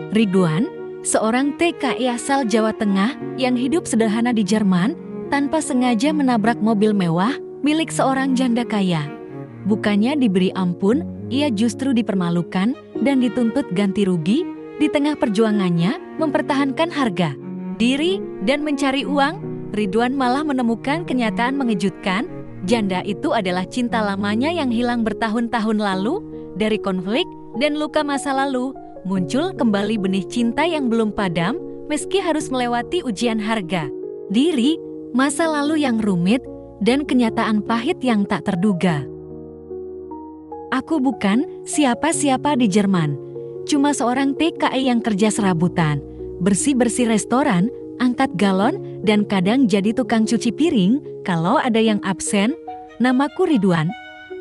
Ridwan, seorang TKI asal Jawa Tengah yang hidup sederhana di Jerman, tanpa sengaja menabrak mobil mewah milik seorang janda kaya. Bukannya diberi ampun, ia justru dipermalukan dan dituntut ganti rugi di tengah perjuangannya mempertahankan harga diri dan mencari uang. Ridwan malah menemukan kenyataan mengejutkan. Janda itu adalah cinta lamanya yang hilang bertahun-tahun lalu. Dari konflik dan luka masa lalu, muncul kembali benih cinta yang belum padam meski harus melewati ujian harga diri, masa lalu yang rumit, dan kenyataan pahit yang tak terduga. Aku bukan siapa-siapa di Jerman, cuma seorang TKI yang kerja serabutan, bersih-bersih restoran, angkat galon, dan kadang jadi tukang cuci piring kalau ada yang absen. Namaku Ridwan,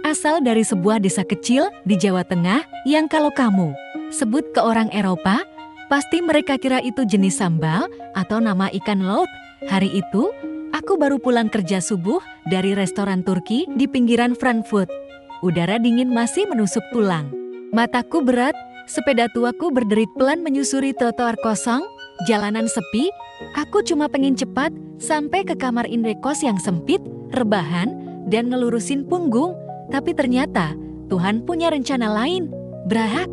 asal dari sebuah desa kecil di Jawa Tengah yang kalau kamu sebut ke orang Eropa, pasti mereka kira itu jenis sambal atau nama ikan laut. Hari itu, aku baru pulang kerja subuh dari restoran Turki di pinggiran Frankfurt. Udara dingin masih menusuk tulang. Mataku berat, sepeda tuaku berderit pelan menyusuri trotoar kosong, jalanan sepi. Aku cuma pengen cepat sampai ke kamar indekos yang sempit, rebahan, dan ngelurusin punggung. Tapi ternyata Tuhan punya rencana lain. Brak!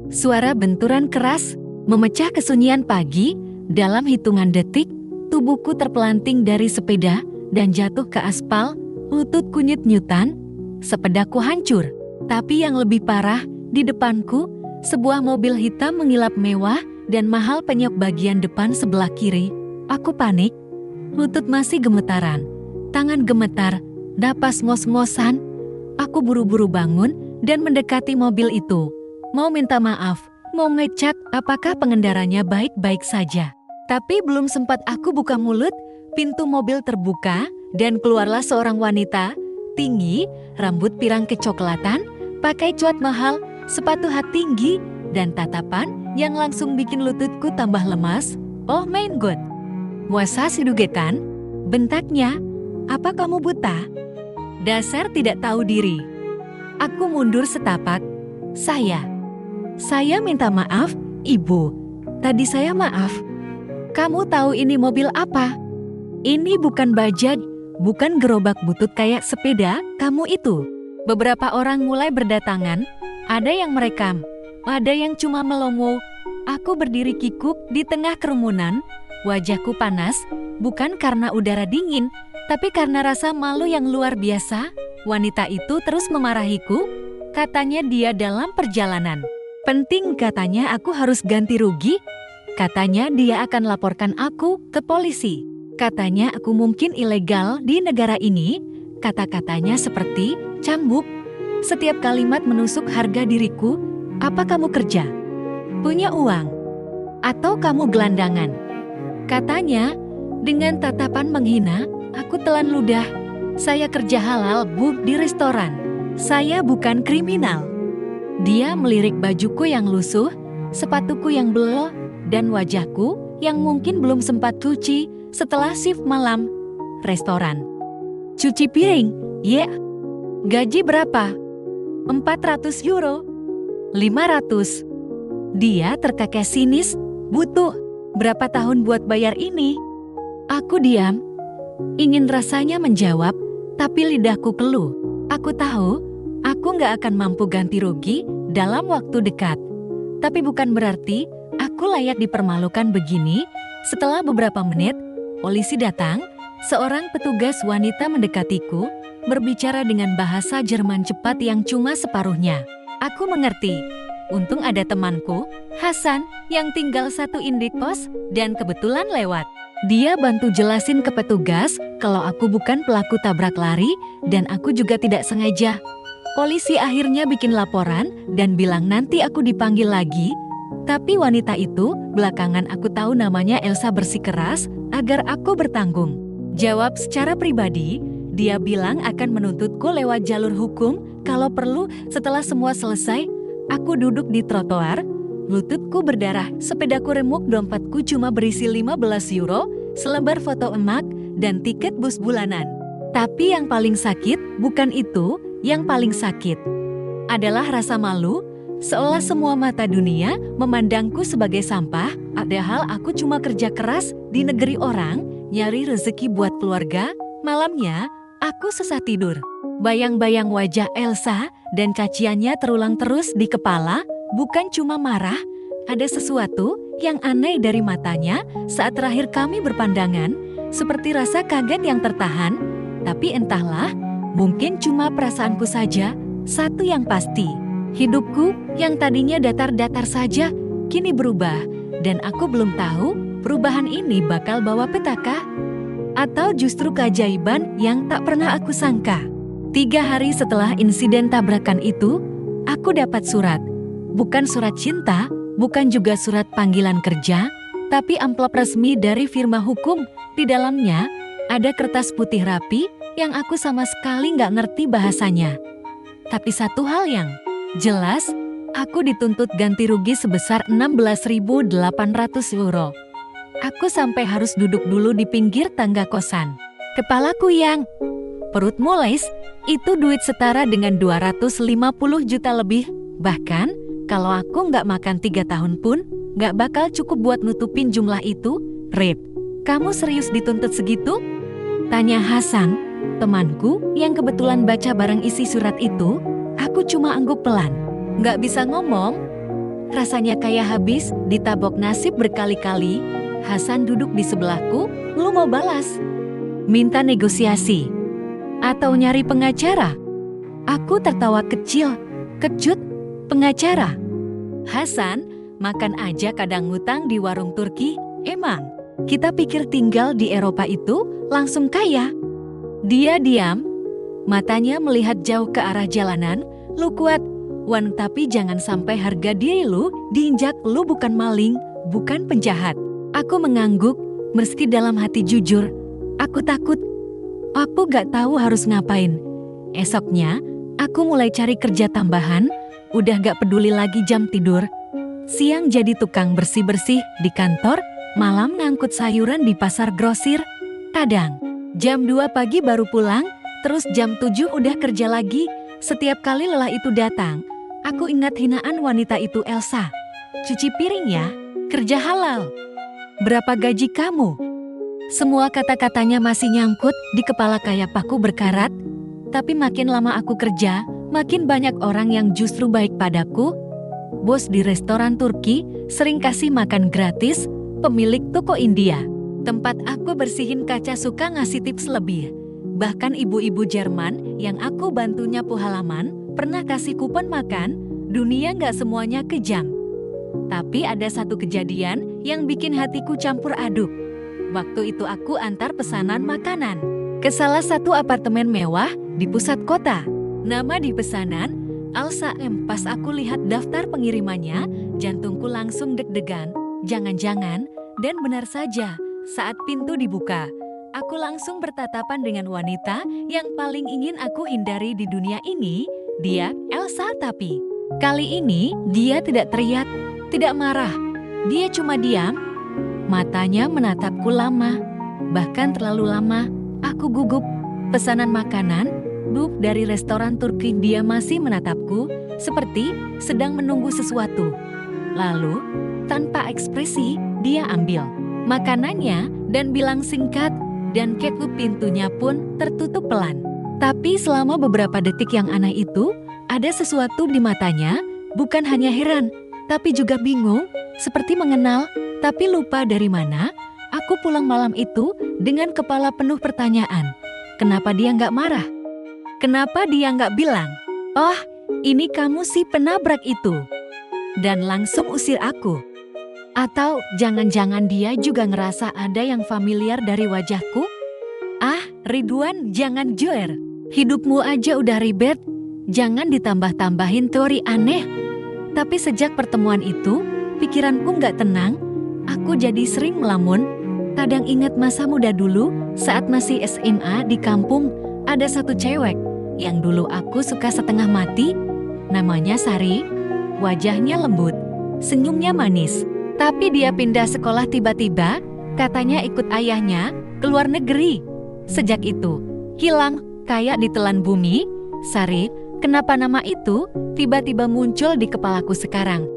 Suara benturan keras memecah kesunyian pagi. Dalam hitungan detik, tubuhku terpelanting dari sepeda dan jatuh ke aspal. Lututku nyut-nyutan, sepedaku hancur. Tapi yang lebih parah, di depanku, sebuah mobil hitam mengilap mewah dan mahal penyok bagian depan sebelah kiri. Aku panik, lutut masih gemetaran, tangan gemetar, napas ngos-ngosan. Aku buru-buru bangun dan mendekati mobil itu. Mau minta maaf, mau ngecek apakah pengendaranya baik-baik saja. Tapi belum sempat aku buka mulut, pintu mobil terbuka dan keluarlah seorang wanita, tinggi, rambut pirang kecoklatan, pakai cuat mahal, sepatu hat tinggi, dan tatapan yang langsung bikin lututku tambah lemas. Oh my god, muasa sidugetan? Bentaknya, apa kamu buta? Dasar tidak tahu diri. Aku mundur setapak. Saya minta maaf, Ibu. Tadi saya maaf. Kamu tahu ini mobil apa? Ini bukan bajaj, bukan gerobak butut kayak sepeda kamu itu. Beberapa orang mulai berdatangan, ada yang merekam, ada yang cuma melongo. Aku berdiri kikuk di tengah kerumunan, wajahku panas, bukan karena udara dingin, tapi karena rasa malu yang luar biasa. Wanita itu terus memarahiku, katanya dia dalam perjalanan penting, katanya aku harus ganti rugi, katanya dia akan laporkan aku ke polisi, katanya aku mungkin ilegal di negara ini, kata-katanya seperti cambuk. Setiap kalimat menusuk harga diriku. Apa kamu kerja? Punya uang? Atau kamu gelandangan? Katanya dengan tatapan menghina. Aku telan ludah. Saya kerja halal, Bu, di restoran. Saya bukan kriminal. Dia melirik bajuku yang lusuh, sepatuku yang belel, dan wajahku yang mungkin belum sempat cuci setelah shift malam restoran. Cuci piring, ya. Yeah. Gaji berapa? 400 euro. 500. Dia terkekeh sinis. Butuh berapa tahun buat bayar ini? Aku diam. Ingin rasanya menjawab, tapi lidahku keluh. Aku tahu, aku gak akan mampu ganti rugi dalam waktu dekat. Tapi bukan berarti aku layak dipermalukan begini. Setelah beberapa menit, polisi datang. Seorang petugas wanita mendekatiku, berbicara dengan bahasa Jerman cepat yang cuma separuhnya. Aku mengerti. Untung ada temanku, Hasan, yang tinggal satu indekos dan kebetulan lewat. Dia bantu jelasin ke petugas kalau aku bukan pelaku tabrak lari dan aku juga tidak sengaja. Polisi akhirnya bikin laporan dan bilang nanti aku dipanggil lagi. Tapi wanita itu, belakangan aku tahu namanya Elsa, bersikeras agar aku bertanggung jawab secara pribadi. Dia bilang akan menuntutku lewat jalur hukum kalau perlu. Setelah semua selesai, aku duduk di trotoar. Lututku berdarah, sepedaku remuk, dompetku cuma berisi 15 euro, selembar foto emak, dan tiket bus bulanan. Tapi yang paling sakit bukan itu, yang paling sakit adalah rasa malu. Seolah semua mata dunia memandangku sebagai sampah, padahal aku cuma kerja keras di negeri orang, nyari rezeki buat keluarga. Malamnya, aku susah tidur. Bayang-bayang wajah Elsa dan caciannya terulang terus di kepala, bukan cuma marah, ada sesuatu yang aneh dari matanya saat terakhir kami berpandangan, seperti rasa kaget yang tertahan, tapi entahlah, mungkin cuma perasaanku saja. Satu yang pasti, hidupku yang tadinya datar-datar saja, kini berubah, dan aku belum tahu perubahan ini bakal bawa petaka atau justru keajaiban yang tak pernah aku sangka. 3 hari setelah insiden tabrakan itu, aku dapat surat. Bukan surat cinta, bukan juga surat panggilan kerja, tapi amplop resmi dari firma hukum. Di dalamnya, ada kertas putih rapi yang aku sama sekali nggak ngerti bahasanya. Tapi satu hal yang jelas, aku dituntut ganti rugi sebesar 16.800 euro. Aku sampai harus duduk dulu di pinggir tangga kosan. Kepalaku yang perut mules, itu duit setara dengan 250 juta lebih. Bahkan, kalau aku nggak makan 3 tahun pun, nggak bakal cukup buat nutupin jumlah itu. Rip, kamu serius dituntut segitu? Tanya Hasan, temanku yang kebetulan baca barang isi surat itu. Aku cuma angguk pelan, nggak bisa ngomong. Rasanya kayak habis ditabok nasib berkali-kali. Hasan duduk di sebelahku, lu mau balas? Minta negosiasi? Atau nyari pengacara? Aku tertawa kecil, kecut, pengacara? Hasan, makan aja kadang ngutang di warung Turki, emang? Kita pikir tinggal di Eropa itu langsung kaya? Dia diam, matanya melihat jauh ke arah jalanan. Lu kuat, Wan, tapi jangan sampai harga diri lu diinjak. Lu bukan maling, bukan penjahat. Aku mengangguk, meski dalam hati jujur. Aku takut. Aku gak tahu harus ngapain. Esoknya, aku mulai cari kerja tambahan. Udah gak peduli lagi jam tidur. Siang jadi tukang bersih-bersih di kantor, malam ngangkut sayuran di pasar grosir. Kadang, jam 2 pagi baru pulang, terus jam 7 udah kerja lagi. Setiap kali lelah itu datang, aku ingat hinaan wanita itu Elsa. Cuci piring ya, kerja halal. Berapa gaji kamu? Semua kata-katanya masih nyangkut di kepala kayak paku berkarat. Tapi makin lama aku kerja, makin banyak orang yang justru baik padaku. Bos di restoran Turki sering kasih makan gratis, pemilik toko India tempat aku bersihin kaca suka ngasih tips lebih. Bahkan ibu-ibu Jerman yang aku bantu nyapu halaman pernah kasih kupon makan. Dunia nggak semuanya kejam. Tapi ada satu kejadian yang bikin hatiku campur aduk. Waktu itu aku antar pesanan makanan ke salah satu apartemen mewah di pusat kota. Nama di pesanan, Elsa M. Pas aku lihat daftar pengirimannya, jantungku langsung deg-degan. Jangan-jangan, dan benar saja, saat pintu dibuka, aku langsung bertatapan dengan wanita yang paling ingin aku hindari di dunia ini. Dia, Elsa, tapi kali ini dia tidak teriak, tidak marah. Dia cuma diam. Matanya menatapku lama, bahkan terlalu lama. Aku gugup. Pesanan makanan, dari restoran Turki, dia masih menatapku, seperti sedang menunggu sesuatu. Lalu, tanpa ekspresi, dia ambil makanannya dan bilang singkat, dan ketuk pintunya pun tertutup pelan. Tapi selama beberapa detik yang aneh itu, ada sesuatu di matanya, bukan hanya heran, tapi juga bingung, seperti mengenal, tapi lupa dari mana. Aku pulang malam itu dengan kepala penuh pertanyaan. Kenapa dia nggak marah? Kenapa dia nggak bilang, "Oh, ini kamu si penabrak itu," dan langsung usir aku? Atau jangan-jangan dia juga ngerasa ada yang familiar dari wajahku? Ah, Ridwan, jangan joer. Hidupmu aja udah ribet, jangan ditambah-tambahin teori aneh. Tapi sejak pertemuan itu, pikiranku nggak tenang. Aku jadi sering melamun. Kadang ingat masa muda dulu, saat masih SMA di kampung, ada satu cewek yang dulu aku suka setengah mati. Namanya Sari, wajahnya lembut, senyumnya manis. Tapi dia pindah sekolah tiba-tiba, katanya ikut ayahnya ke luar negeri. Sejak itu, hilang kayak ditelan bumi. Sari, Kenapa nama itu tiba-tiba muncul di kepalaku sekarang?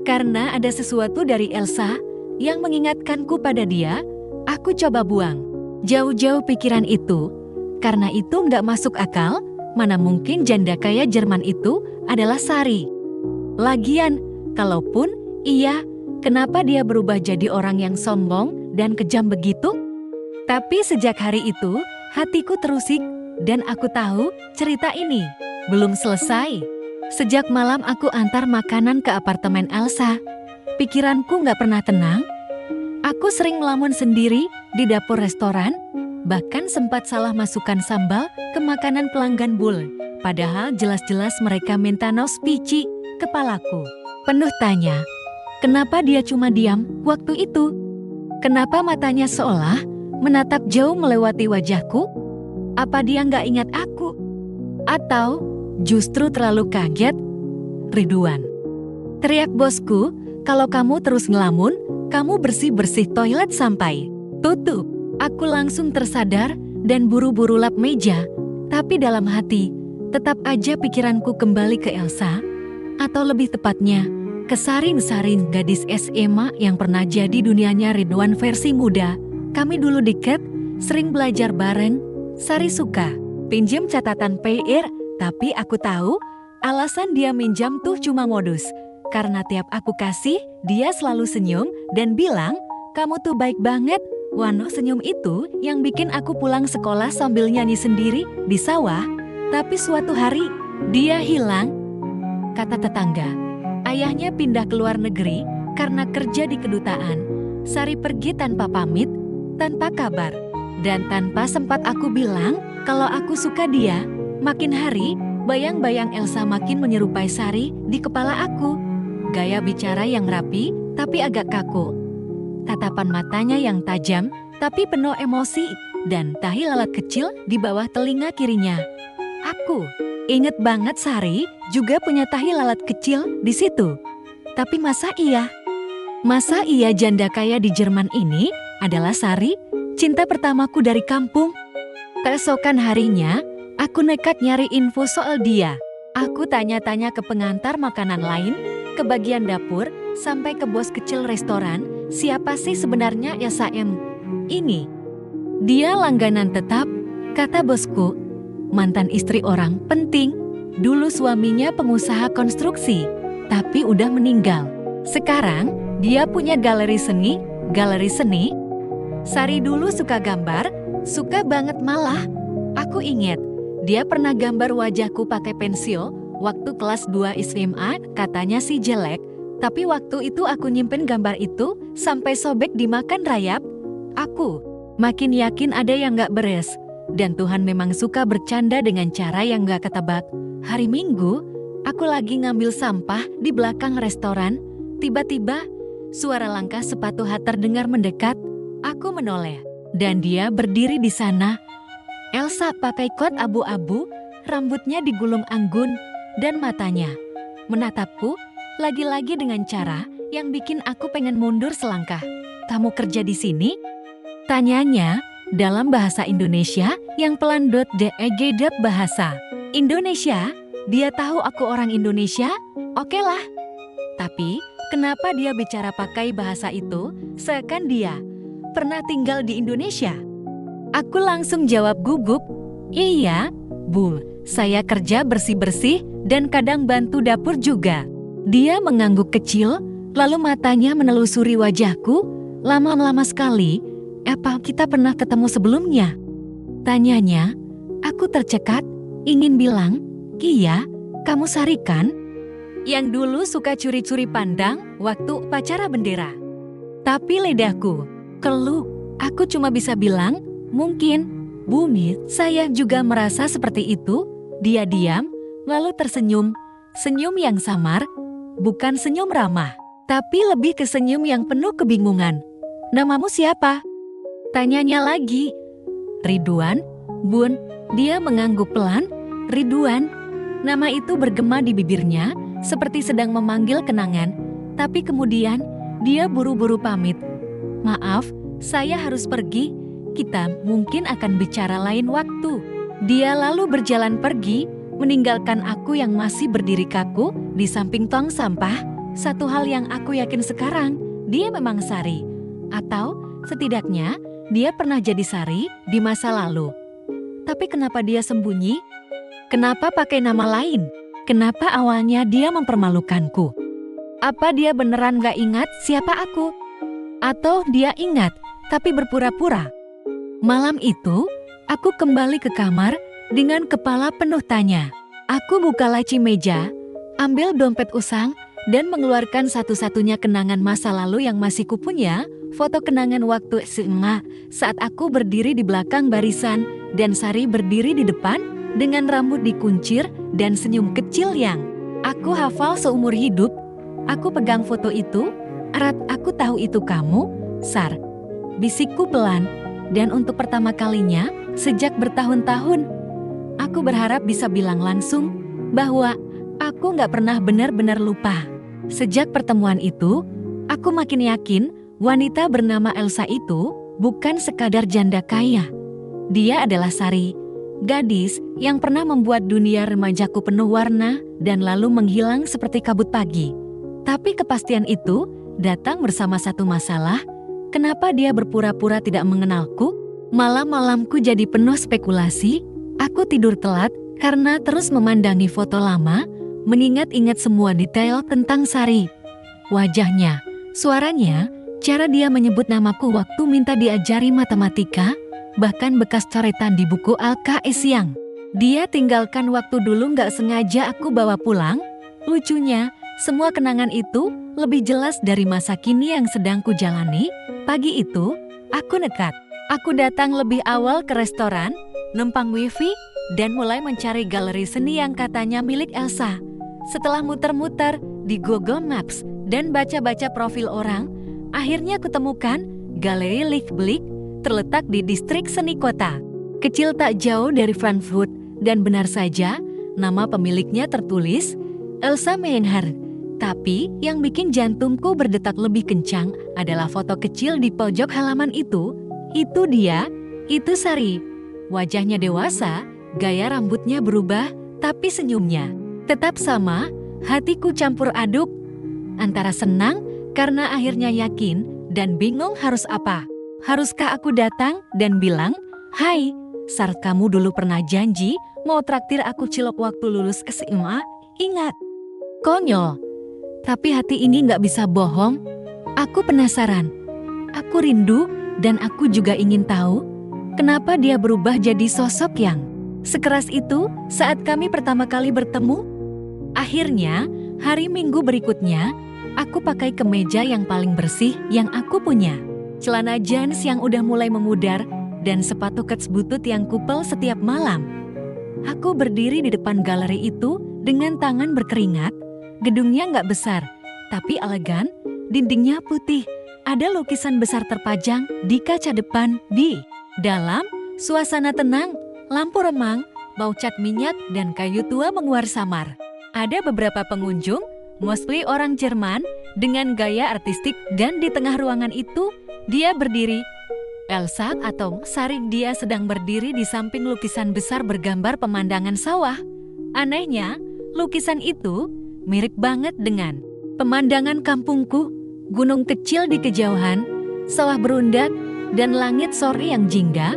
Karena ada sesuatu dari Elsa yang mengingatkanku pada dia. Aku coba buang jauh-jauh pikiran itu. Karena itu nggak masuk akal, mana mungkin janda kaya Jerman itu adalah Sari. Lagian, kalaupun iya, kenapa dia berubah jadi orang yang sombong dan kejam begitu? Tapi sejak hari itu, hatiku terusik dan aku tahu cerita ini belum selesai. Sejak malam aku antar makanan ke apartemen Elsa, pikiranku nggak pernah tenang. Aku sering melamun sendiri di dapur restoran, bahkan sempat salah masukkan sambal ke makanan pelanggan Bul. Padahal jelas-jelas mereka minta nos pici. Kepalaku penuh tanya, kenapa dia cuma diam waktu itu? Kenapa matanya seolah menatap jauh melewati wajahku? Apa dia nggak ingat aku? Atau justru terlalu kaget? Ridwan, teriak bosku, kalau kamu terus ngelamun, kamu bersih-bersih toilet sampai tutup. Aku langsung tersadar dan buru-buru lap meja, tapi dalam hati, tetap aja pikiranku kembali ke Elsa, atau lebih tepatnya, ke Sarin gadis SMA yang pernah jadi dunianya Ridwan versi muda. Kami dulu deket, sering belajar bareng. Sari suka pinjam catatan PR, tapi aku tahu alasan dia minjam tuh cuma modus. Karena tiap aku kasih, dia selalu senyum dan bilang, kamu tuh baik banget. Wano senyum itu yang bikin aku pulang sekolah sambil nyanyi sendiri di sawah. Tapi suatu hari, dia hilang. Kata tetangga, ayahnya pindah ke luar negeri karena kerja di kedutaan. Sari pergi tanpa pamit, tanpa kabar. Dan tanpa sempat aku bilang kalau aku suka dia. Makin hari, bayang-bayang Elsa makin menyerupai Sari di kepala aku. Gaya bicara yang rapi tapi agak kaku. Tatapan matanya yang tajam tapi penuh emosi. Dan tahi lalat kecil di bawah telinga kirinya. Aku inget banget Sari juga punya tahi lalat kecil di situ. Tapi masa iya? Masa iya janda kaya di Jerman ini adalah Sari, cinta pertamaku dari kampung? Keesokan harinya, aku nekat nyari info soal dia. Aku tanya-tanya ke pengantar makanan lain, ke bagian dapur, sampai ke bos kecil restoran. Siapa sih sebenarnya Elsa M. ini? Dia langganan tetap, kata bosku. Mantan istri orang penting. Dulu suaminya pengusaha konstruksi, tapi udah meninggal. Sekarang dia punya galeri seni. Sari dulu suka gambar, suka banget malah. Aku inget, dia pernah gambar wajahku pakai pensil waktu kelas 2 SMA, katanya sih jelek. Tapi waktu itu aku nyimpen gambar itu sampai sobek dimakan rayap. Aku makin yakin ada yang gak beres. Dan Tuhan memang suka bercanda dengan cara yang gak ketebak. Hari Minggu, aku lagi ngambil sampah di belakang restoran. Tiba-tiba, suara langkah sepatu hat terdengar mendekat. Aku menoleh, dan dia berdiri di sana. Elsa pakai kot abu-abu, rambutnya digulung anggun, dan matanya menatapku lagi-lagi dengan cara yang bikin aku pengen mundur selangkah. Kamu kerja di sini? Tanyanya dalam bahasa Indonesia yang pelan. Degedap bahasa Indonesia. Dia tahu aku orang Indonesia? Oke lah. Tapi kenapa dia bicara pakai bahasa itu seakan dia pernah tinggal di Indonesia? Aku langsung jawab gugup, iya, Bu, saya kerja bersih-bersih dan kadang bantu dapur juga. Dia mengangguk kecil, lalu matanya menelusuri wajahku, lama-lama sekali. Apa kita pernah ketemu sebelumnya? Tanyanya. Aku tercekat, ingin bilang, iya, kamu Sari kan? Yang dulu suka curi-curi pandang waktu upacara bendera. Tapi lidahku keluh, aku cuma bisa bilang, mungkin, Bumi, saya juga merasa seperti itu. Dia diam, lalu tersenyum. Senyum yang samar, bukan senyum ramah, tapi lebih ke senyum yang penuh kebingungan. Namamu siapa? Tanyanya lagi. Ridwan, Bun. Dia mengangguk pelan. Ridwan. Nama itu bergema di bibirnya, seperti sedang memanggil kenangan. Tapi kemudian, dia buru-buru pamit. Maaf, saya harus pergi. Kita mungkin akan bicara lain waktu. Dia lalu berjalan pergi, meninggalkan aku yang masih berdiri kaku di samping tong sampah. Satu hal yang aku yakin sekarang, dia memang Sari. Atau setidaknya dia pernah jadi Sari di masa lalu. Tapi kenapa dia sembunyi? Kenapa pakai nama lain? Kenapa awalnya dia mempermalukanku? Apa dia beneran gak ingat siapa aku? Atau dia ingat tapi berpura-pura? Malam itu, aku kembali ke kamar dengan kepala penuh tanya. Aku buka laci meja, ambil dompet usang, dan mengeluarkan satu-satunya kenangan masa lalu yang masih kupunya, foto kenangan waktu SMA saat aku berdiri di belakang barisan dan Sari berdiri di depan dengan rambut dikuncir dan senyum kecil yang aku hafal seumur hidup. Aku pegang foto itu, erat. Aku tahu itu kamu, Sar. Bisikku pelan, dan untuk pertama kalinya sejak bertahun-tahun, aku berharap bisa bilang langsung bahwa aku gak pernah benar-benar lupa. Sejak pertemuan itu, aku makin yakin wanita bernama Elsa itu bukan sekadar janda kaya. Dia adalah Sari, gadis yang pernah membuat dunia remajaku penuh warna dan lalu menghilang seperti kabut pagi. Tapi kepastian itu datang bersama satu masalah. Kenapa dia berpura-pura tidak mengenalku? Malam-malamku jadi penuh spekulasi. Aku tidur telat karena terus memandangi foto lama, mengingat-ingat semua detail tentang Sari. Wajahnya, suaranya, cara dia menyebut namaku waktu minta diajari matematika, bahkan bekas coretan di buku LKS yang dia tinggalkan waktu dulu gak sengaja aku bawa pulang. Lucunya, semua kenangan itu lebih jelas dari masa kini yang sedang kujalani. Pagi itu, aku nekat. Aku datang lebih awal ke restoran, numpang wifi, dan mulai mencari galeri seni yang katanya milik Elsa. Setelah muter-muter di Google Maps dan baca-baca profil orang, akhirnya kutemukan Galeri Lichtblick terletak di distrik seni kota. Kecil tak jauh dari Frankfurt, dan benar saja nama pemiliknya tertulis Elsa Meinhardt. Tapi yang bikin jantungku berdetak lebih kencang adalah foto kecil di pojok halaman itu. Itu dia, itu Sari. Wajahnya dewasa, gaya rambutnya berubah, tapi senyumnya tetap sama. Hatiku campur aduk antara senang karena akhirnya yakin dan bingung harus apa. Haruskah aku datang dan bilang, "Hai, Sar, kamu dulu pernah janji mau traktir aku cilok waktu lulus SMA, ingat?" Konyol. Tapi hati ini gak bisa bohong. Aku penasaran. Aku rindu dan aku juga ingin tahu kenapa dia berubah jadi sosok yang sekeras itu saat kami pertama kali bertemu. Akhirnya, hari Minggu berikutnya, aku pakai kemeja yang paling bersih yang aku punya, celana jeans yang udah mulai memudar, dan sepatu kets butut yang kupel setiap malam. Aku berdiri di depan galeri itu dengan tangan berkeringat. Gedungnya nggak besar, tapi elegan. Dindingnya putih. Ada lukisan besar terpajang di kaca depan. Di dalam, suasana tenang, lampu remang, bau cat minyak dan kayu tua menguar samar. Ada beberapa pengunjung, mostly orang Jerman, dengan gaya artistik, dan di tengah ruangan itu, dia berdiri. Elsa atau Sari, dia sedang berdiri di samping lukisan besar bergambar pemandangan sawah. Anehnya, lukisan itu mirip banget dengan pemandangan kampungku, gunung kecil di kejauhan, sawah berundak, dan langit sore yang jingga.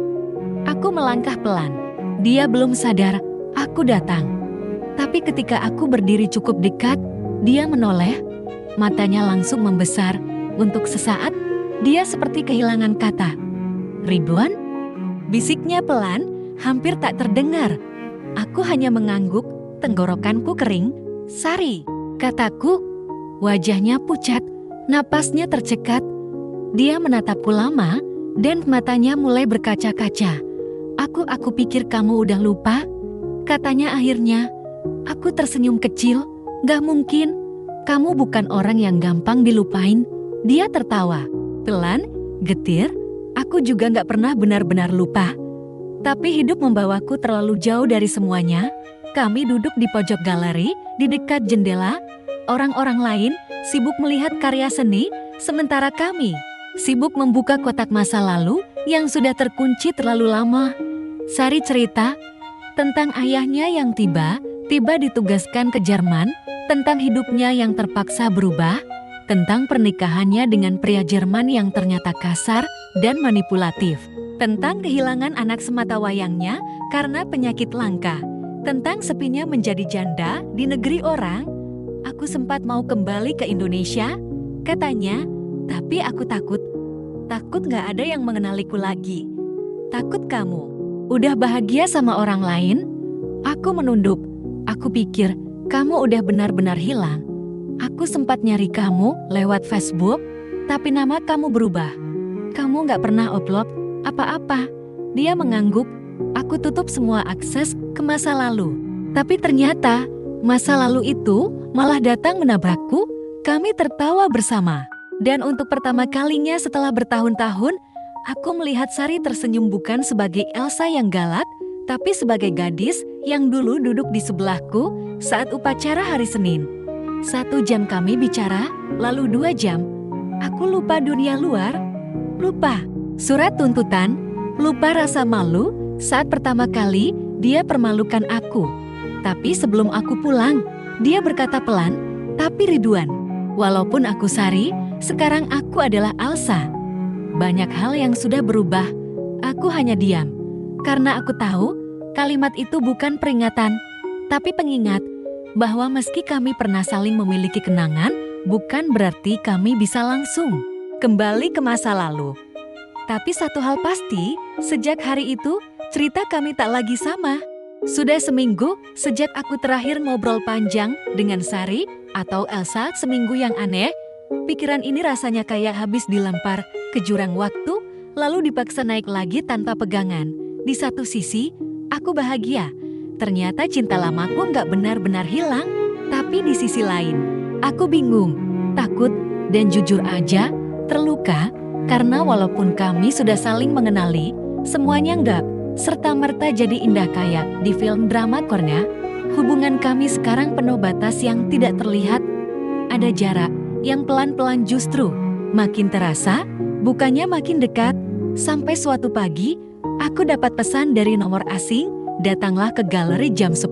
Aku melangkah pelan. Dia belum sadar aku datang. Tapi ketika aku berdiri cukup dekat, dia menoleh, matanya langsung membesar. Untuk sesaat, dia seperti kehilangan kata. "Ridwan?" Bisiknya pelan, hampir tak terdengar. Aku hanya mengangguk, tenggorokanku kering. "Sari," kataku. Wajahnya pucat, napasnya tercekat. Dia menatapku lama, dan matanya mulai berkaca-kaca. Aku pikir kamu udah lupa," katanya akhirnya. Aku tersenyum kecil. "Gak mungkin, kamu bukan orang yang gampang dilupain." Dia tertawa. Pelan, getir, aku juga gak pernah benar-benar lupa. Tapi hidup membawaku terlalu jauh dari semuanya. Kami duduk di pojok galeri, di dekat jendela. Orang-orang lain sibuk melihat karya seni, sementara kami sibuk membuka kotak masa lalu yang sudah terkunci terlalu lama. Sari cerita, tentang ayahnya yang tiba-tiba ditugaskan ke Jerman, tentang hidupnya yang terpaksa berubah, tentang pernikahannya dengan pria Jerman yang ternyata kasar dan manipulatif, tentang kehilangan anak sematawayangnya karena penyakit langka, tentang sepinya menjadi janda di negeri orang. Aku sempat mau kembali ke Indonesia, katanya, tapi aku takut gak ada yang mengenaliku lagi. Takut kamu udah bahagia sama orang lain? Aku menunduk. Aku pikir kamu udah benar-benar hilang. Aku sempat nyari kamu lewat Facebook, tapi nama kamu berubah. Kamu gak pernah upload apa-apa. Dia mengangguk. Aku tutup semua akses ke masa lalu. Tapi ternyata masa lalu itu malah datang menabrakku. Kami tertawa bersama. Dan untuk pertama kalinya setelah bertahun-tahun, aku melihat Sari tersenyum bukan sebagai Elsa yang galak, tapi sebagai gadis yang dulu duduk di sebelahku saat upacara hari Senin. 1 jam kami bicara, lalu 2 jam. Aku lupa dunia luar, lupa surat tuntutan, lupa rasa malu saat pertama kali dia permalukan aku. Tapi sebelum aku pulang, dia berkata pelan, tapi Ridwan, walaupun aku Sari, sekarang aku adalah Elsa. Banyak hal yang sudah berubah. Aku hanya diam. Karena aku tahu kalimat itu bukan peringatan, tapi pengingat bahwa meski kami pernah saling memiliki kenangan, bukan berarti kami bisa langsung kembali ke masa lalu. Tapi satu hal pasti, sejak hari itu, cerita kami tak lagi sama. Sudah seminggu sejak aku terakhir ngobrol panjang dengan Sari atau Elsa. Seminggu yang aneh. Pikiran ini rasanya kayak habis dilempar ke jurang waktu, lalu dipaksa naik lagi tanpa pegangan. Di satu sisi, aku bahagia. Ternyata cinta lamaku nggak benar-benar hilang. Tapi di sisi lain, aku bingung, takut, dan jujur aja, terluka. Karena walaupun kami sudah saling mengenali, semuanya nggak serta-merta jadi indah kayak di film drama Korea. Hubungan kami sekarang penuh batas yang tidak terlihat. Ada jarak yang pelan-pelan justru makin terasa, bukannya makin dekat. Sampai suatu pagi, aku dapat pesan dari nomor asing, datanglah ke galeri jam 10,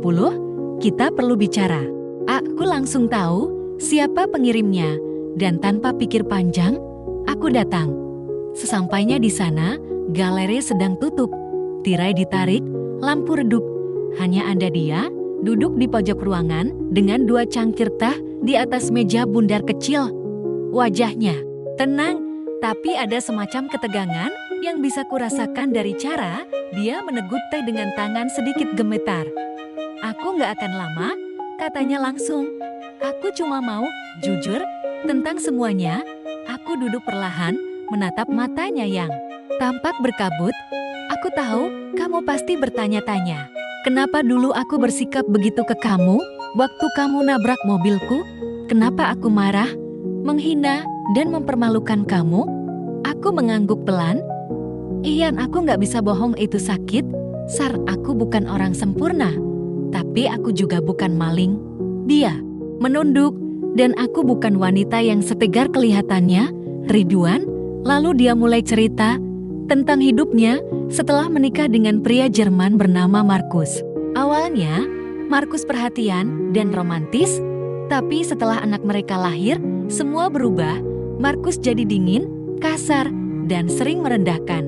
kita perlu bicara. Aku langsung tahu siapa pengirimnya, dan tanpa pikir panjang, aku datang. Sesampainya di sana, galeri sedang tutup, tirai ditarik, lampu redup. Hanya ada dia, duduk di pojok ruangan dengan 2 cangkir teh di atas meja bundar kecil. Wajahnya tenang, tapi ada semacam ketegangan yang bisa kurasakan dari cara dia meneguk teh dengan tangan sedikit gemetar. Aku gak akan lama, katanya langsung. Aku cuma mau jujur tentang semuanya. Aku duduk perlahan, menatap matanya yang tampak berkabut. Aku tahu kamu pasti bertanya-tanya, kenapa dulu aku bersikap begitu ke kamu waktu kamu nabrak mobilku? Kenapa aku marah, menghina, dan mempermalukan kamu? Aku mengangguk pelan. Ian, aku gak bisa bohong, itu sakit. Sar, aku bukan orang sempurna, tapi aku juga bukan maling. Dia menunduk, dan aku bukan wanita yang setegar kelihatannya, Ridwan. Lalu dia mulai cerita tentang hidupnya setelah menikah dengan pria Jerman bernama Markus. Awalnya, Markus perhatian dan romantis, tapi setelah anak mereka lahir, semua berubah. Markus jadi dingin, kasar, dan sering merendahkan.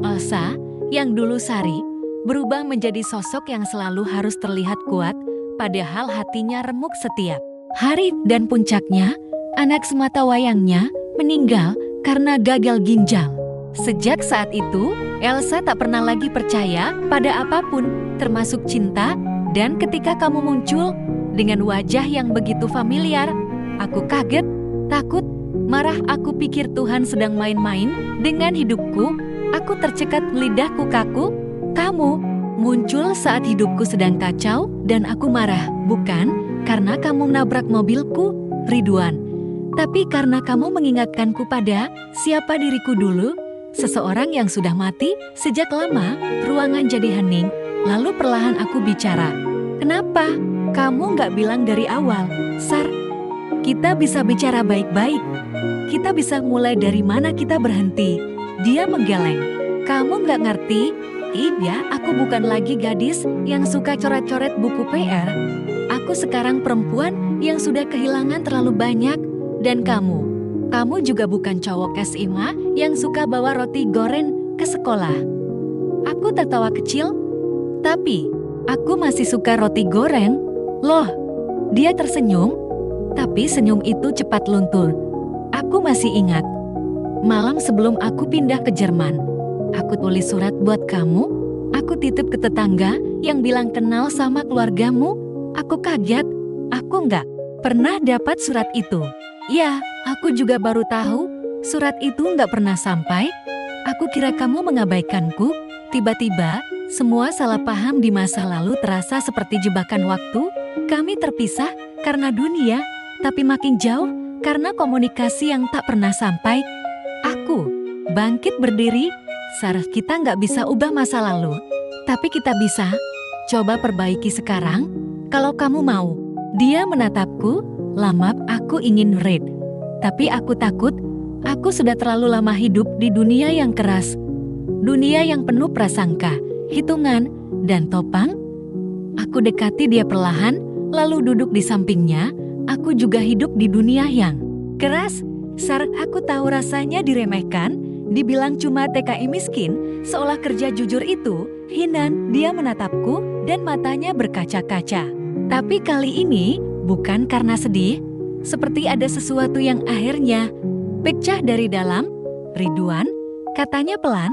Elsa, yang dulu Sari, berubah menjadi sosok yang selalu harus terlihat kuat, padahal hatinya remuk setiap hari. Dan puncaknya, anak sematawayangnya meninggal karena gagal ginjal. Sejak saat itu, Elsa tak pernah lagi percaya pada apapun, termasuk cinta. Dan ketika kamu muncul dengan wajah yang begitu familiar, aku kaget, takut, marah. Aku pikir Tuhan sedang main-main dengan hidupku. Aku tercekat, lidahku kaku. Kamu muncul saat hidupku sedang kacau, dan aku marah, bukan karena kamu nabrak mobilku, Ridwan, tapi karena kamu mengingatkanku pada siapa diriku dulu, seseorang yang sudah mati sejak lama. Ruangan jadi hening, lalu perlahan aku bicara. Kenapa kamu gak bilang dari awal, Sar? Kita bisa bicara baik-baik. Kita bisa mulai dari mana kita berhenti. Dia menggeleng. Kamu gak ngerti, Iya, aku bukan lagi gadis yang suka coret-coret buku PR. Aku sekarang perempuan yang sudah kehilangan terlalu banyak. Dan kamu juga bukan cowok SMA yang suka bawa roti goreng ke sekolah. Aku tertawa kecil, tapi aku masih suka roti goreng. Loh, dia tersenyum, tapi senyum itu cepat luntur. Aku masih ingat, malam sebelum aku pindah ke Jerman, aku tulis surat buat kamu, aku titip ke tetangga yang bilang kenal sama keluargamu. Aku kaget, aku nggak pernah dapat surat itu. Ya, aku juga baru tahu, surat itu nggak pernah sampai. Aku kira kamu mengabaikanku. Tiba-tiba, semua salah paham di masa lalu terasa seperti jebakan waktu. Kami terpisah karena dunia, tapi makin jauh karena komunikasi yang tak pernah sampai. Aku bangkit berdiri. Sarah, kita nggak bisa ubah masa lalu, tapi kita bisa coba perbaiki sekarang. Kalau kamu mau. Dia menatapku, lama aku ingin read. Tapi aku takut, aku sudah terlalu lama hidup di dunia yang keras. Dunia yang penuh prasangka, hitungan, dan topang. Aku dekati dia perlahan, lalu duduk di sampingnya. Aku juga hidup di dunia yang keras. Sarah, aku tahu rasanya diremehkan, dibilang cuma TKI miskin, seolah kerja jujur itu hinan. Dia menatapku dan matanya berkaca-kaca. Tapi kali ini bukan karena sedih, seperti ada sesuatu yang akhirnya pecah dari dalam. Ridwan, katanya pelan,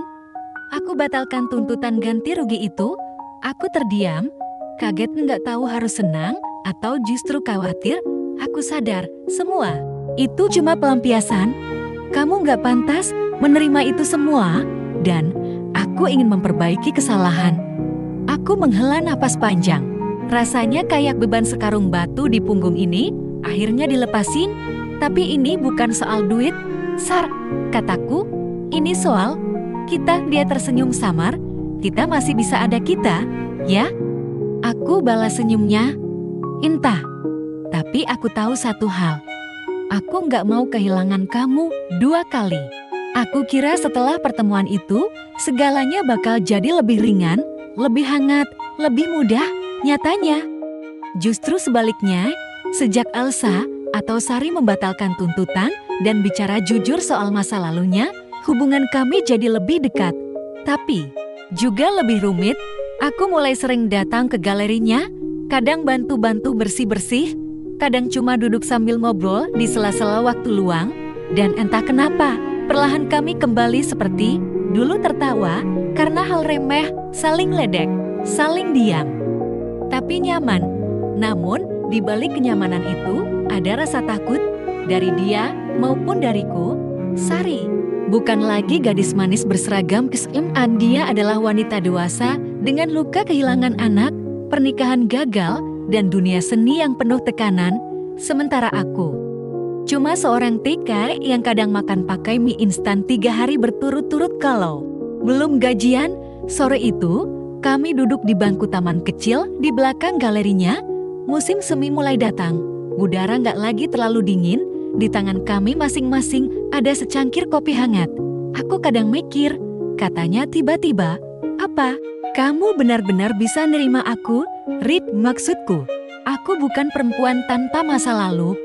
aku batalkan tuntutan ganti rugi itu. Aku terdiam, kaget nggak tahu harus senang atau justru khawatir. Aku sadar, semua itu cuma pelampiasan. Kamu nggak pantas menerima itu semua, dan aku ingin memperbaiki kesalahan. Aku menghela napas panjang. Rasanya kayak beban sekarung batu di punggung ini, akhirnya dilepasin. Tapi ini bukan soal duit, Sar, kataku. Ini soal kita. Dia tersenyum samar. Kita masih bisa ada kita, ya? Aku balas senyumnya. Entah. Tapi aku tahu satu hal. Aku nggak mau kehilangan kamu 2 kali. Aku kira setelah pertemuan itu, segalanya bakal jadi lebih ringan, lebih hangat, lebih mudah. Nyatanya, justru sebaliknya, sejak Elsa atau Sari membatalkan tuntutan dan bicara jujur soal masa lalunya, hubungan kami jadi lebih dekat. Tapi, juga lebih rumit. Aku mulai sering datang ke galerinya, kadang bantu-bantu bersih-bersih, kadang cuma duduk sambil ngobrol di sela-sela waktu luang, dan entah kenapa, perlahan kami kembali seperti dulu, tertawa karena hal remeh, saling ledek, saling diam. Tapi nyaman. Namun, di balik kenyamanan itu, ada rasa takut dari dia maupun dariku. Sari bukan lagi gadis manis berseragam SMA. Dia adalah wanita dewasa dengan luka kehilangan anak, pernikahan gagal, dan dunia seni yang penuh tekanan. Sementara aku cuma seorang TK yang kadang makan pakai mie instan 3 hari berturut-turut kalau belum gajian. Sore itu, kami duduk di bangku taman kecil di belakang galerinya. Musim semi mulai datang. Udara nggak lagi terlalu dingin. Di tangan kami masing-masing ada secangkir kopi hangat. Aku kadang mikir, katanya tiba-tiba, apa? Kamu benar-benar bisa nerima aku? Reed, maksudku, aku bukan perempuan tanpa masa lalu.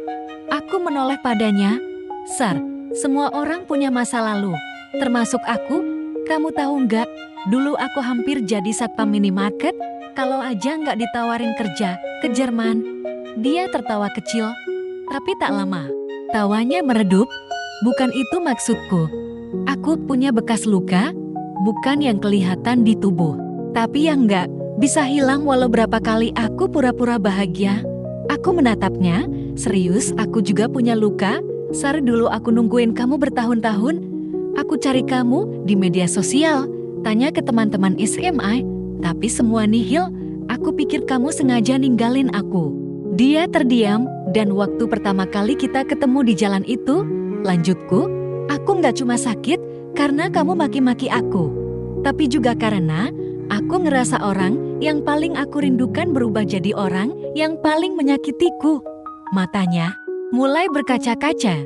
Aku menoleh padanya. Sar, semua orang punya masa lalu, termasuk aku. Kamu tahu nggak? Dulu aku hampir jadi satpam minimarket, kalau aja nggak ditawarin kerja ke Jerman. Dia tertawa kecil, tapi tak lama. Tawanya meredup. Bukan itu maksudku. Aku punya bekas luka, bukan yang kelihatan di tubuh, tapi yang nggak bisa hilang walau berapa kali aku pura-pura bahagia. Aku menatapnya, serius, aku juga punya luka. Sar, dulu aku nungguin kamu bertahun-tahun. Aku cari kamu di media sosial, tanya ke teman-teman SMA, tapi semua nihil. Aku pikir kamu sengaja ninggalin aku. Dia terdiam, dan waktu pertama kali kita ketemu di jalan itu, lanjutku, aku nggak cuma sakit karena kamu maki-maki aku, tapi juga karena aku ngerasa orang yang paling aku rindukan berubah jadi orang yang paling menyakitiku. Matanya mulai berkaca-kaca,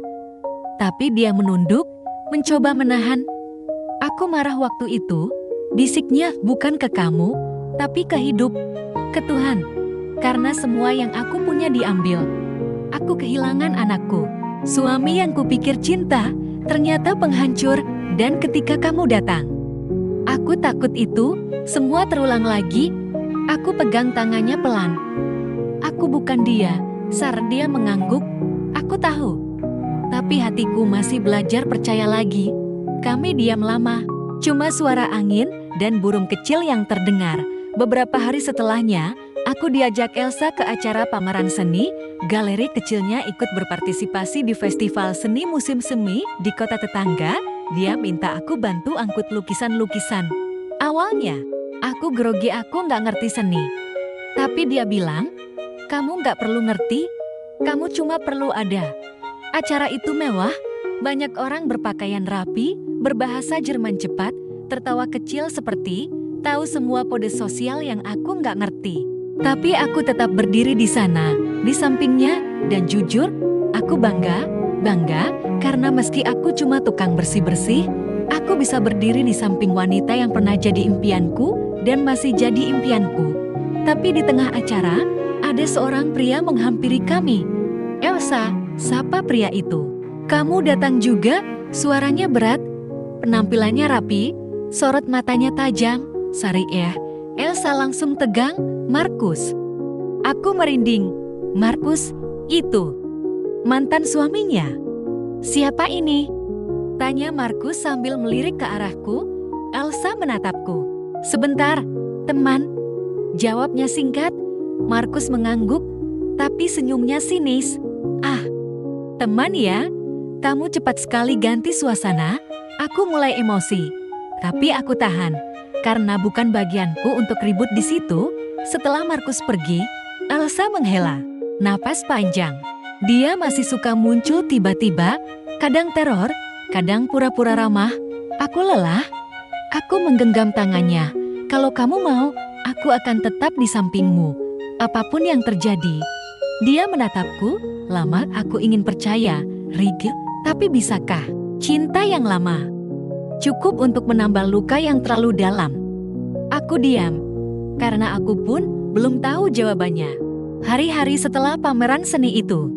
tapi dia menunduk, mencoba menahan. Aku marah waktu itu, Bisiknya bukan ke kamu, tapi ke hidup, ke Tuhan. Karena semua yang aku punya diambil. Aku kehilangan anakku. Suami yang kupikir cinta, ternyata penghancur, dan ketika kamu datang. Aku takut itu, semua terulang lagi. Aku pegang tangannya pelan. Aku bukan dia, dia mengangguk. Aku tahu. Tapi hatiku masih belajar percaya lagi. Kami diam lama. Cuma suara angin dan burung kecil yang terdengar. Beberapa hari setelahnya, aku diajak Elsa ke acara pameran seni. Galeri kecilnya ikut berpartisipasi di festival seni musim semi di kota tetangga. Dia minta aku bantu angkut lukisan-lukisan. Awalnya, aku grogi, aku nggak ngerti seni. Tapi dia bilang, kamu nggak perlu ngerti, kamu cuma perlu ada. Acara itu mewah, banyak orang berpakaian rapi, berbahasa Jerman cepat, tertawa kecil seperti tahu semua kode sosial yang aku nggak ngerti. Tapi aku tetap berdiri di sana, di sampingnya, dan jujur, aku bangga karena meski aku cuma tukang bersih-bersih, aku bisa berdiri di samping wanita yang pernah jadi impianku dan masih jadi impianku. Tapi di tengah acara, ada seorang pria menghampiri kami. Elsa, siapa pria itu? Kamu datang juga? Suaranya berat, penampilannya rapi, sorot matanya tajam. Elsa langsung tegang. Markus. Aku merinding. Markus, itu mantan suaminya. Siapa ini? Tanya Markus sambil melirik ke arahku. Elsa menatapku. Sebentar, teman. Jawabnya singkat. Markus mengangguk, tapi senyumnya sinis. Ah, teman ya? Kamu cepat sekali ganti suasana. Aku mulai emosi. Tapi aku tahan, karena bukan bagianku untuk ribut di situ. Setelah Markus pergi, Elsa menghela napas panjang. Dia masih suka muncul tiba-tiba, kadang teror, kadang pura-pura ramah. Aku lelah. Aku menggenggam tangannya. Kalau kamu mau, aku akan tetap di sampingmu. Apapun yang terjadi. Dia menatapku, lama aku ingin percaya, Rigel, tapi bisakah cinta yang lama cukup untuk menambah luka yang terlalu dalam? Aku diam, karena aku pun belum tahu jawabannya. Hari-hari setelah pameran seni itu,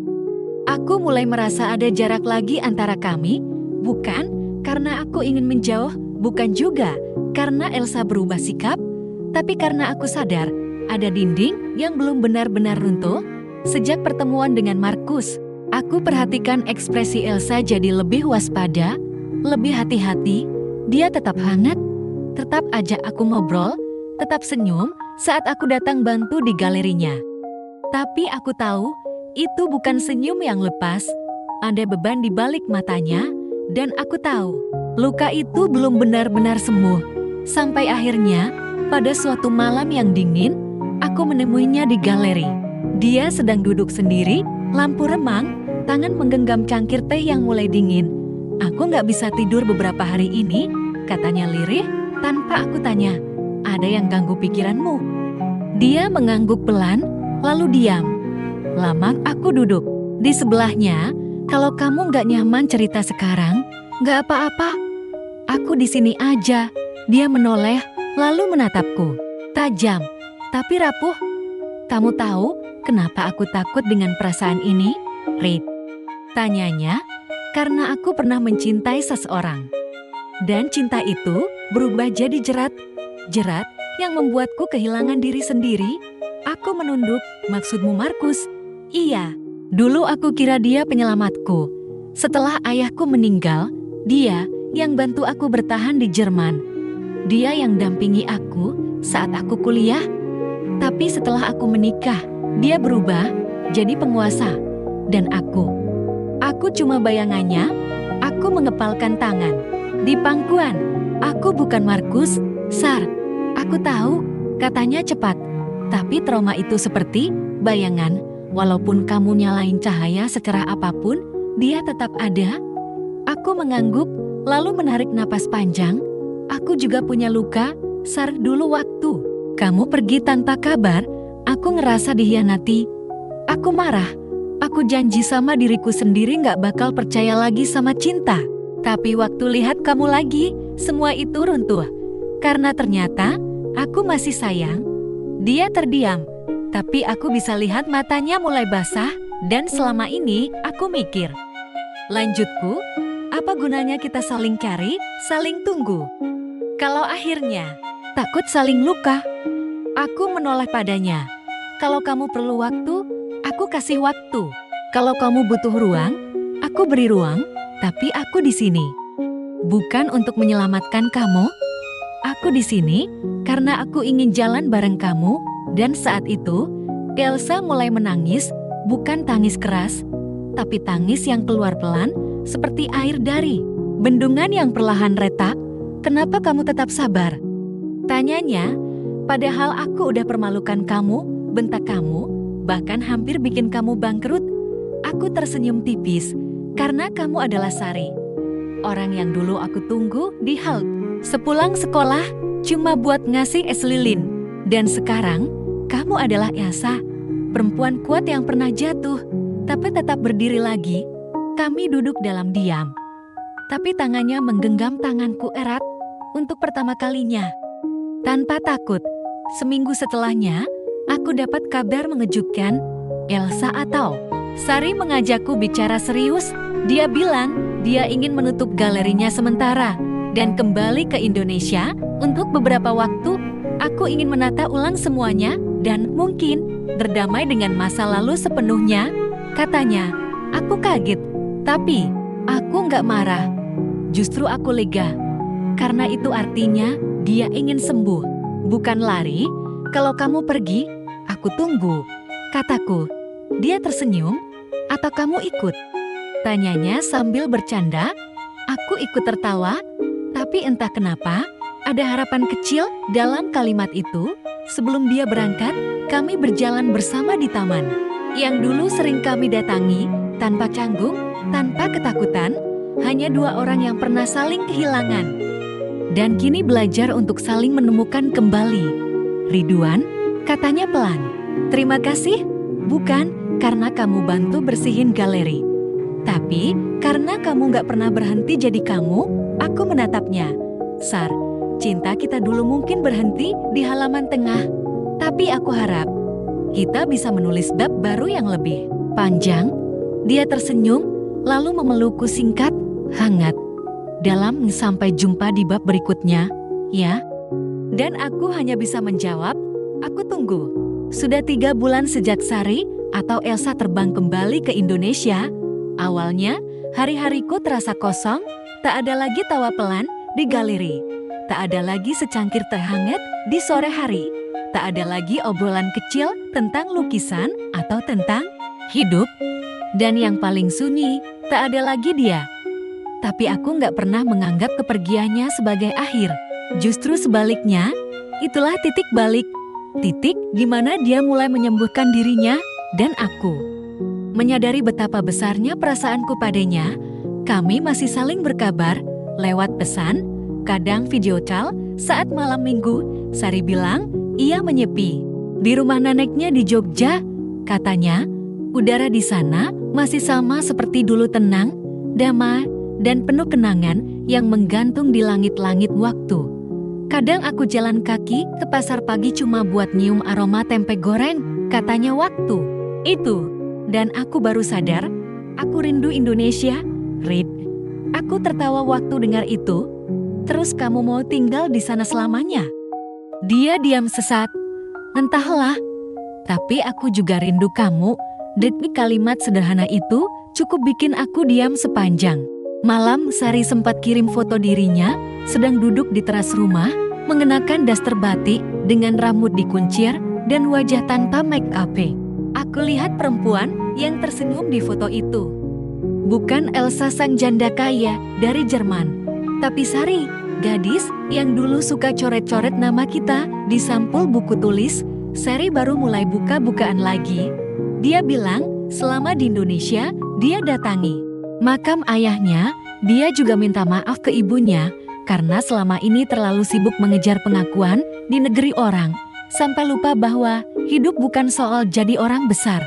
aku mulai merasa ada jarak lagi antara kami, bukan karena aku ingin menjauh, bukan juga karena Elsa berubah sikap, tapi karena aku sadar ada dinding yang belum benar-benar runtuh. Sejak pertemuan dengan Markus, aku perhatikan ekspresi Elsa jadi lebih waspada, lebih hati-hati. Dia tetap hangat, tetap ajak aku ngobrol, tetap senyum saat aku datang bantu di galerinya. Tapi aku tahu, itu bukan senyum yang lepas. Ada beban di balik matanya, dan aku tahu, luka itu belum benar-benar sembuh. Sampai akhirnya, pada suatu malam yang dingin, aku menemuinya di galeri. Dia sedang duduk sendiri, lampu remang, tangan menggenggam cangkir teh yang mulai dingin. Aku nggak bisa tidur beberapa hari ini, katanya lirih, tanpa aku tanya, ada yang ganggu pikiranmu? Dia mengangguk pelan, lalu diam. Lama aku duduk di sebelahnya. Kalau kamu nggak nyaman cerita sekarang, nggak apa-apa. Aku di sini aja. Dia menoleh, lalu menatapku. Tajam, tapi rapuh. Kamu tahu kenapa aku takut dengan perasaan ini, Reid? Tanyanya, karena aku pernah mencintai seseorang. Dan cinta itu berubah jadi jerat. Jerat yang membuatku kehilangan diri sendiri. Aku menunduk, maksudmu Markus? Iya, dulu aku kira dia penyelamatku. Setelah ayahku meninggal, dia yang bantu aku bertahan di Jerman. Dia yang dampingi aku saat aku kuliah. Tapi setelah aku menikah, dia berubah jadi penguasa. Dan aku cuma bayangannya. Aku mengepalkan tangan. Di pangkuan, aku bukan Markus, Sar. Aku tahu, katanya cepat. Tapi trauma itu seperti bayangan. Walaupun kamu nyalain cahaya secerah apapun, dia tetap ada. Aku mengangguk, lalu menarik napas panjang. Aku juga punya luka, Sar. Dulu waktu kamu pergi tanpa kabar, aku ngerasa dihianati. Aku marah. Aku janji sama diriku sendiri gak bakal percaya lagi sama cinta. Tapi waktu lihat kamu lagi, semua itu runtuh. Karena ternyata aku masih sayang. Dia terdiam, tapi aku bisa lihat matanya mulai basah dan selama ini aku mikir. Lanjutku, apa gunanya kita saling cari, saling tunggu? Kalau akhirnya takut saling luka, aku menoleh padanya. Kalau kamu perlu waktu, aku kasih waktu. Kalau kamu butuh ruang, aku beri ruang, tapi aku di sini. Bukan untuk menyelamatkan kamu. Aku di sini karena aku ingin jalan bareng kamu, dan saat itu, Elsa mulai menangis, bukan tangis keras, tapi tangis yang keluar pelan, seperti air dari bendungan yang perlahan retak. Kenapa kamu tetap sabar? Tanyanya, padahal aku udah permalukan kamu, bentak kamu, bahkan hampir bikin kamu bangkrut. Aku tersenyum tipis, karena kamu adalah Sari. Orang yang dulu aku tunggu di halte. Sepulang sekolah, cuma buat ngasih es lilin. Dan sekarang, kamu adalah Elsa, perempuan kuat yang pernah jatuh, tapi tetap berdiri lagi. Kami duduk dalam diam. Tapi tangannya menggenggam tanganku erat untuk pertama kalinya. Tanpa takut, seminggu setelahnya, aku dapat kabar mengejutkan. Elsa atau Sari mengajakku bicara serius. Dia bilang dia ingin menutup galerinya sementara dan kembali ke Indonesia untuk beberapa waktu. Aku ingin menata ulang semuanya dan mungkin berdamai dengan masa lalu sepenuhnya, katanya. Aku kaget, tapi aku nggak marah. Justru aku lega, karena itu artinya dia ingin sembuh, bukan lari. Kalau kamu pergi, aku tunggu, kataku. Dia tersenyum, atau kamu ikut? Tanyanya sambil bercanda. Aku ikut tertawa. Tapi entah kenapa, ada harapan kecil dalam kalimat itu. Sebelum dia berangkat, kami berjalan bersama di taman yang dulu sering kami datangi, tanpa canggung, tanpa ketakutan, hanya dua orang yang pernah saling kehilangan. Dan kini belajar untuk saling menemukan kembali. Ridwan, katanya pelan. Terima kasih, bukan karena kamu bantu bersihin galeri. Tapi, karena kamu gak pernah berhenti jadi kamu. Aku menatapnya. Sar, cinta kita dulu mungkin berhenti di halaman tengah. Tapi aku harap kita bisa menulis bab baru yang lebih panjang. Dia tersenyum, lalu memelukku singkat, hangat. Dalam sampai jumpa di bab berikutnya, ya. Dan aku hanya bisa menjawab, aku tunggu. Sudah 3 bulan sejak Sari atau Elsa terbang kembali ke Indonesia. Awalnya, hari-hariku terasa kosong. Tak ada lagi tawa pelan di galeri. Tak ada lagi secangkir teh hangat di sore hari. Tak ada lagi obrolan kecil tentang lukisan atau tentang hidup. Dan yang paling sunyi, tak ada lagi dia. Tapi aku nggak pernah menganggap kepergiannya sebagai akhir. Justru sebaliknya, itulah titik balik. Titik di mana dia mulai menyembuhkan dirinya dan aku. Menyadari betapa besarnya perasaanku padanya, kami masih saling berkabar lewat pesan, kadang video call. Saat malam minggu, Sari bilang ia menyepi di rumah neneknya di Jogja. Katanya, udara di sana masih sama seperti dulu, tenang, damai, dan penuh kenangan yang menggantung di langit-langit waktu. Kadang aku jalan kaki ke pasar pagi cuma buat nyium aroma tempe goreng, katanya waktu itu. Dan aku baru sadar, aku rindu Indonesia. Rid, aku tertawa waktu dengar itu. Terus kamu mau tinggal di sana selamanya? Dia diam sesaat. Entahlah, tapi aku juga rindu kamu. Detik kalimat sederhana itu cukup bikin aku diam sepanjang malam. Sari sempat kirim foto dirinya sedang duduk di teras rumah, mengenakan daster batik dengan rambut dikuncir dan wajah tanpa make up. Aku lihat perempuan yang tersenyum di foto itu. Bukan Elsa sang janda kaya dari Jerman, tapi Sari, gadis yang dulu suka coret-coret nama kita di sampul buku tulis. Sari baru mulai buka-bukaan lagi. Dia bilang selama di Indonesia dia datangi makam ayahnya. Dia juga minta maaf ke ibunya karena selama ini terlalu sibuk mengejar pengakuan di negeri orang, sampai lupa bahwa hidup bukan soal jadi orang besar,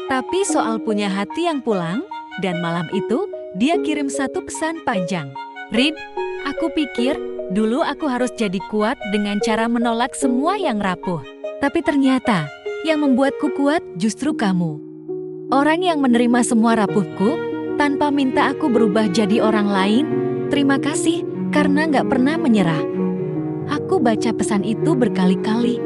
tapi soal punya hati yang pulang. Dan malam itu, dia kirim satu pesan panjang. Rid, aku pikir Dulu aku harus jadi kuat dengan cara menolak semua yang rapuh. Tapi ternyata, yang membuatku kuat justru kamu. Orang yang menerima semua rapuhku, tanpa minta aku berubah jadi orang lain. Terima kasih, karena gak pernah menyerah. Aku baca pesan itu berkali-kali.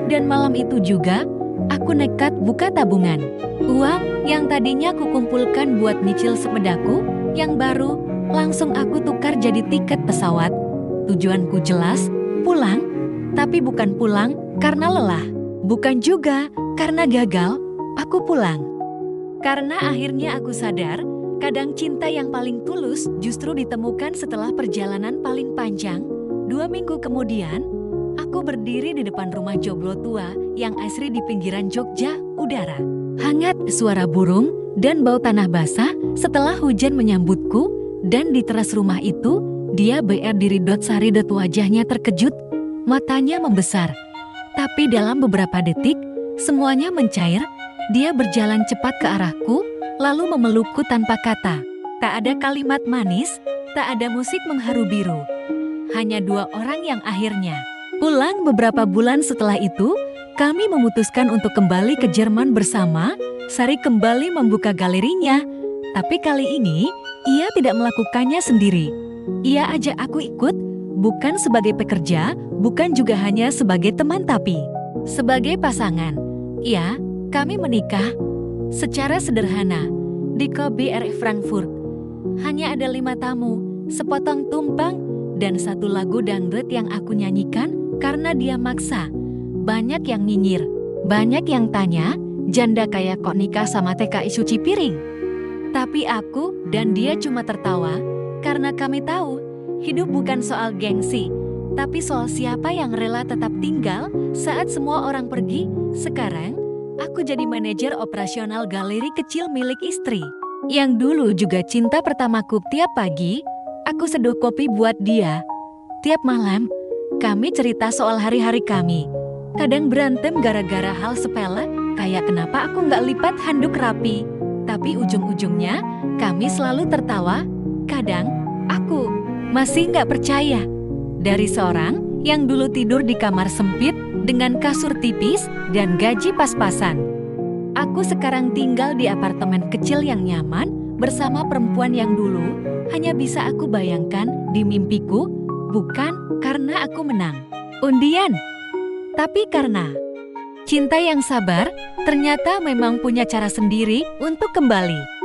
Dan malam itu juga, aku nekat buka tabungan. Uang yang tadinya kukumpulkan buat nyicil sepedaku, yang baru, langsung aku tukar jadi tiket pesawat. Tujuanku jelas, pulang. Tapi bukan pulang karena lelah. Bukan juga karena gagal, aku pulang. Karena akhirnya aku sadar, kadang cinta yang paling tulus justru ditemukan setelah perjalanan paling panjang. 2 minggu kemudian, aku berdiri di depan rumah joglo tua yang asri di pinggiran Jogja, udara hangat, suara burung, dan bau tanah basah setelah hujan menyambutku, dan di teras rumah itu, dia berdiri saridot wajahnya terkejut, matanya membesar. Tapi dalam beberapa detik, semuanya mencair, dia berjalan cepat ke arahku, lalu memelukku tanpa kata. Tak ada kalimat manis, tak ada musik mengharu biru. Hanya 2 orang yang akhirnya pulang. Beberapa bulan setelah itu, kami memutuskan untuk kembali ke Jerman bersama. Sari kembali membuka galerinya, tapi kali ini ia tidak melakukannya sendiri. Ia ajak aku ikut, bukan sebagai pekerja, bukan juga hanya sebagai teman, tapi sebagai pasangan. Ya, kami menikah secara sederhana di KBRI Frankfurt. Hanya ada 5 tamu, sepotong tumpeng, dan 1 lagu dangdut yang aku nyanyikan karena dia maksa. Banyak yang nyinyir, banyak yang tanya, janda kaya kok nikah sama TKI cuci piring? Tapi aku dan dia cuma tertawa, karena kami tahu, hidup bukan soal gengsi, tapi soal siapa yang rela tetap tinggal saat semua orang pergi. Sekarang, aku jadi manajer operasional galeri kecil milik istri. Yang dulu juga cinta pertamaku. Tiap pagi, aku seduh kopi buat dia. Tiap malam, kami cerita soal hari-hari kami. Kadang berantem gara-gara hal sepele, kayak kenapa aku nggak lipat handuk rapi. Tapi ujung-ujungnya, kami selalu tertawa. Kadang, aku masih nggak percaya. Dari seorang yang dulu tidur di kamar sempit dengan kasur tipis dan gaji pas-pasan, aku sekarang tinggal di apartemen kecil yang nyaman bersama perempuan yang dulu hanya bisa aku bayangkan di mimpiku, bukan karena aku menang undian, tapi karena cinta yang sabar ternyata memang punya cara sendiri untuk kembali.